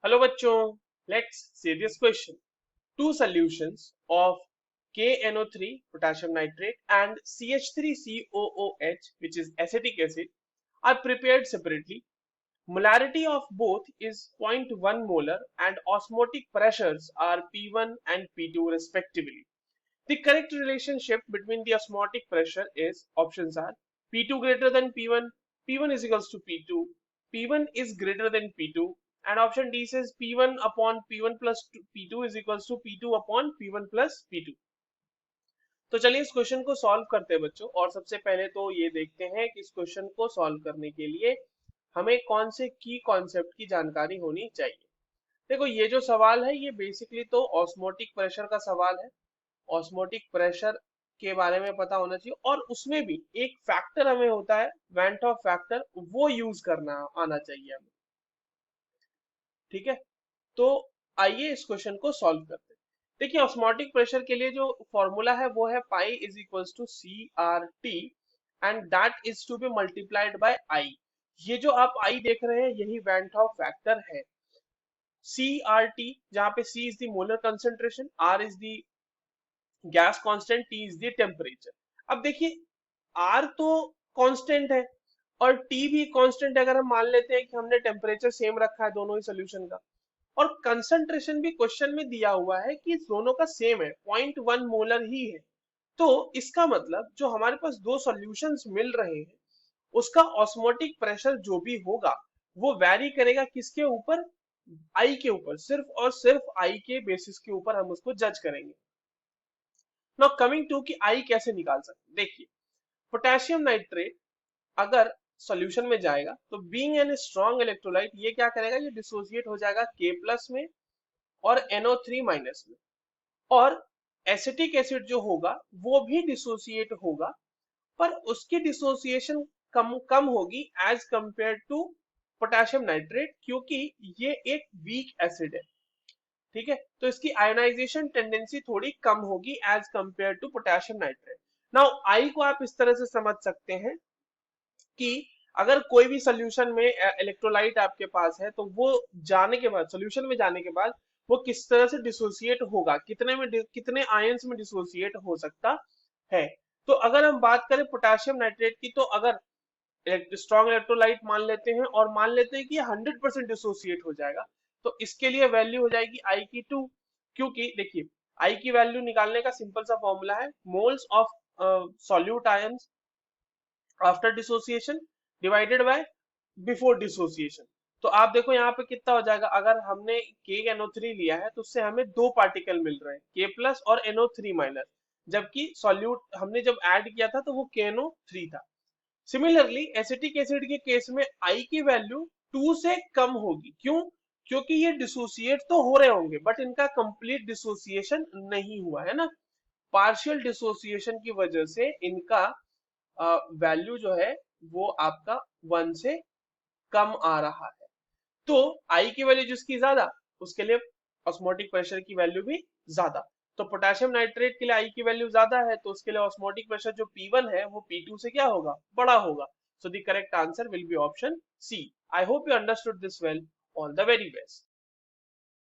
Hello बच्चों, let's see this question. Two solutions of KNO3 potassium nitrate and CH3COOH, which is acetic acid, are prepared separately. Molarity of both is 0.1 molar and osmotic pressures are P1 and P2 respectively. The correct relationship between the osmotic pressure is options are P2 greater than P1, P1 is equals to P2, P1 is greater than P2, and option D says P1 upon P1 plus P2 is equals to P2 upon P1 plus P2. तो चलिए इस question को solve करते हैं बच्चों. और सबसे पहले तो ये देखते हैं कि इस क्वेश्चन को सॉल्व करने के लिए हमें कौन से की कॉन्सेप्ट की जानकारी होनी चाहिए. देखो, ये जो सवाल है ये बेसिकली तो ऑस्मोटिक प्रेशर का सवाल है. ऑस्मोटिक प्रेशर के बारे में पता होना चाहिए और उसमें भी एक फैक्टर हमें होता है वेंट ऑफ फैक्टर, वो यूज करना आना चाहिए हमें. ठीक है, तो आइए इस क्वेश्चन को सॉल्व करते हैं. देखिए, ऑस्मोटिक प्रेशर के लिए जो फॉर्मूला है वो है pi is equals to C R T and that is to be multiplied by i. ये जो आप आई देख रहे हैं यही वेंट ऑफ फैक्टर है. सी आर टी, जहां पे C is the molar concentration, R is the gas constant, T is the temperature. अब देखिए, आर तो कांस्टेंट है और टी भी कांस्टेंट है. अगर हम मान लेते हैं कि हमने टेम्परेचर सेम रखा है दोनों ही सोल्यूशन का, और कंसंट्रेशन भी क्वेश्चन में दिया हुआ है कि दोनों का सेम है, 0.1 मोलर ही है, तो इसका मतलब जो हमारे पास दो सॉल्यूशंस मिल रहे हैं उसका ऑस्मोटिक प्रेशर जो भी होगा वो वैरी करेगा किसके ऊपर? आई के ऊपर. सिर्फ और सिर्फ आई के बेसिस के ऊपर हम उसको जज करेंगे. नाउ कमिंग टू कि आई कैसे निकाल सकते. देखिए, पोटेशियम नाइट्रेट अगर सॉल्यूशन में जाएगा तो बीइंग एन स्ट्रॉन्ग इलेक्ट्रोलाइट ये क्या करेगा, ये डिसोसिएट हो जाएगा K प्लस में और NO3 माइनस में. और एसिटिक एसिड जो होगा वो भी डिसोसिएट होगा, पर उसकी डिसोसिएशन कम कम होगी as compare to potassium nitrate, क्योंकि ये एक वीक एसिड है. ठीक है, तो इसकी आयोनाइजेशन टेंडेंसी थोड़ी कम होगी as compare to potassium nitrate. Now I को आप इस तरह से समझ सकते हैं कि अगर कोई भी सोल्यूशन में इलेक्ट्रोलाइट आपके पास है तो वो जाने के बाद, सोल्यूशन में जाने के बाद वो किस तरह से डिसोसिएट होगा, कितने आयंस में डिसोसिएट हो सकता है. तो अगर हम बात करें पोटेशियम नाइट्रेट की, तो अगर स्ट्रॉन्ग इलेक्ट्रोलाइट मान लेते हैं और मान लेते हैं कि 100% डिसोसिएट हो जाएगा, तो इसके लिए वैल्यू हो जाएगी आई की 2. क्योंकि देखिए, आई की वैल्यू निकालने का सिंपल सा फॉर्मूला है moles of solute ions after dissociation divided by before dissociation. तो आप देखो यहाँ पे कितना हो जाएगा. अगर हमने KNO3 लिया है तो उससे हमें दो पार्टिकल मिल रहे हैं, K प्लस और NO3 माइनस, जबकि सॉल्यूट हमने जब ऐड किया था तो वो KNO3 था. सिमिलरली एसिटिक एसिड के केस में आई की वैल्यू 2 से कम होगी. क्यों? क्योंकि ये डिसोसिएट तो हो रहे होंगे बट इनका कंप्लीट डिसोसिएशन नहीं हुआ है ना. पार्शियल डिसोसिएशन की वजह से इनका वैल्यू जो है वो आपका 1 से कम आ रहा है. तो आई की वैल्यू जिसकी ज्यादा उसके लिए ऑस्मोटिक प्रेशर की वैल्यू भी ज्यादा. तो पोटेशियम नाइट्रेट के लिए आई की वैल्यू ज्यादा है तो उसके लिए ऑस्मोटिक प्रेशर जो P1 है वो P2 से क्या होगा, बड़ा होगा. So the correct answer will be option C. I hope you understood this well. All the very best.